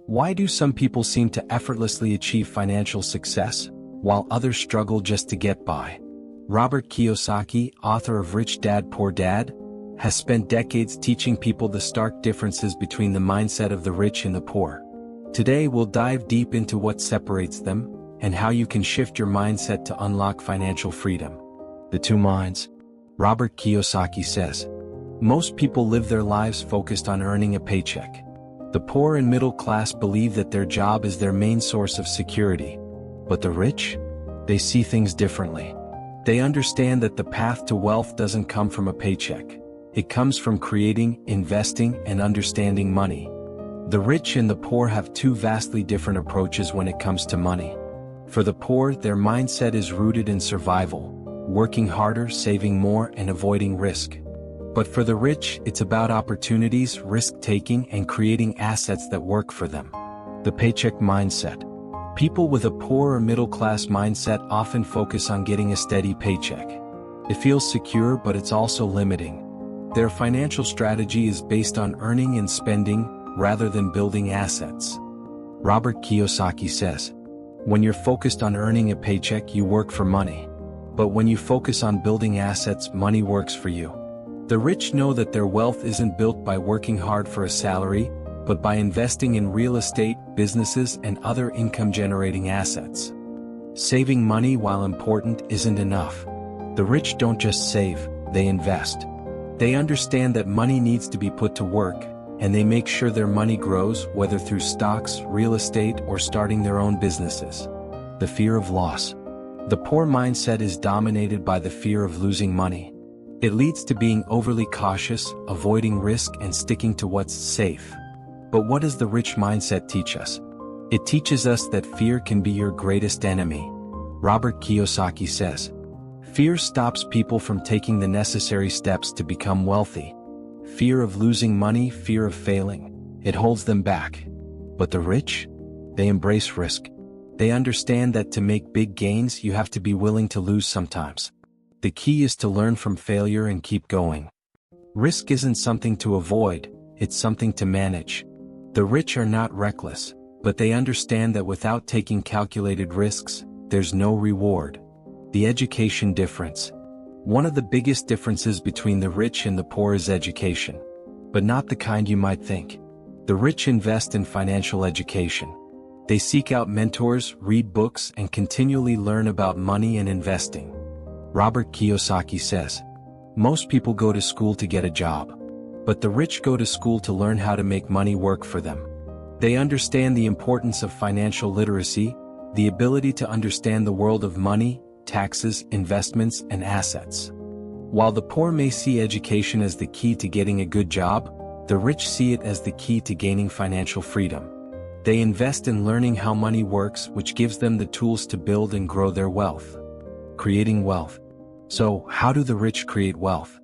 Why do some people seem to effortlessly achieve financial success, while others struggle just to get by? Robert Kiyosaki, author of Rich Dad Poor Dad, has spent decades teaching people the stark differences between the mindset of the rich and the poor. Today we'll dive deep into what separates them, and how you can shift your mindset to unlock financial freedom. The two minds. Robert Kiyosaki says, most people live their lives focused on earning a paycheck. The poor and middle class believe that their job is their main source of security. But the rich? They see things differently. They understand that the path to wealth doesn't come from a paycheck. It comes from creating, investing, and understanding money. The rich and the poor have two vastly different approaches when it comes to money. For the poor, their mindset is rooted in survival, working harder, saving more, and avoiding risk. But for the rich, it's about opportunities, risk-taking, and creating assets that work for them. The paycheck mindset. People with a poor or middle-class mindset often focus on getting a steady paycheck. It feels secure, but it's also limiting. Their financial strategy is based on earning and spending, rather than building assets. Robert Kiyosaki says, when you're focused on earning a paycheck, you work for money. But when you focus on building assets, money works for you. The rich know that their wealth isn't built by working hard for a salary, but by investing in real estate, businesses, and other income-generating assets. Saving money, while important, isn't enough. The rich don't just save, they invest. They understand that money needs to be put to work, and they make sure their money grows, whether through stocks, real estate, or starting their own businesses. The fear of loss. The poor mindset is dominated by the fear of losing money. It leads to being overly cautious, avoiding risk, and sticking to what's safe. But what does the rich mindset teach us? It teaches us that fear can be your greatest enemy. Robert Kiyosaki says, fear stops people from taking the necessary steps to become wealthy. Fear of losing money, fear of failing, it holds them back. But the rich? They embrace risk. They understand that to make big gains, you have to be willing to lose sometimes. The key is to learn from failure and keep going. Risk isn't something to avoid, it's something to manage. The rich are not reckless, but they understand that without taking calculated risks, there's no reward. The education difference. One of the biggest differences between the rich and the poor is education. But not the kind you might think. The rich invest in financial education. They seek out mentors, read books, and continually learn about money and investing. Robert Kiyosaki says, most people go to school to get a job. But the rich go to school to learn how to make money work for them. They understand the importance of financial literacy, the ability to understand the world of money, taxes, investments, and assets. While the poor may see education as the key to getting a good job, the rich see it as the key to gaining financial freedom. They invest in learning how money works, which gives them the tools to build and grow their wealth. Creating wealth. So, how do the rich create wealth?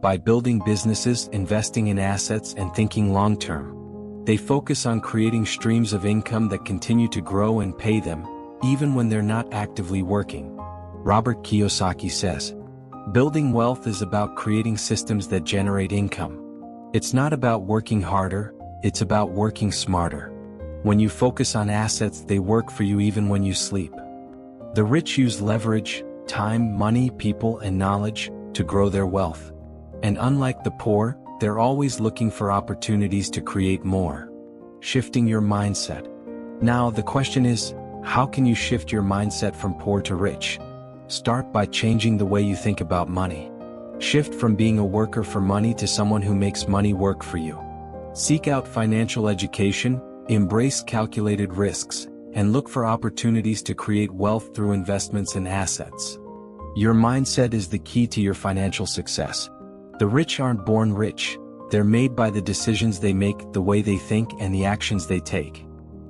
By building businesses, investing in assets, and thinking long-term. They focus on creating streams of income that continue to grow and pay them, even when they're not actively working. Robert Kiyosaki says, building wealth is about creating systems that generate income. It's not about working harder, it's about working smarter. When you focus on assets, they work for you even when you sleep. The rich use leverage, time, money, people, and knowledge to grow their wealth. And unlike the poor, they're always looking for opportunities to create more. Shifting your mindset. Now the question is, how can you shift your mindset from poor to rich? Start by changing the way you think about money. Shift from being a worker for money to someone who makes money work for you. Seek out financial education, embrace calculated risks, and look for opportunities to create wealth through investments and assets. Your mindset is the key to your financial success. The rich aren't born rich, they're made by the decisions they make, the way they think, and the actions they take.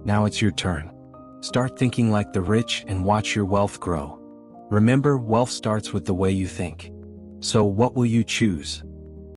Now it's your turn. Start thinking like the rich and watch your wealth grow. Remember, wealth starts with the way you think. So what will you choose?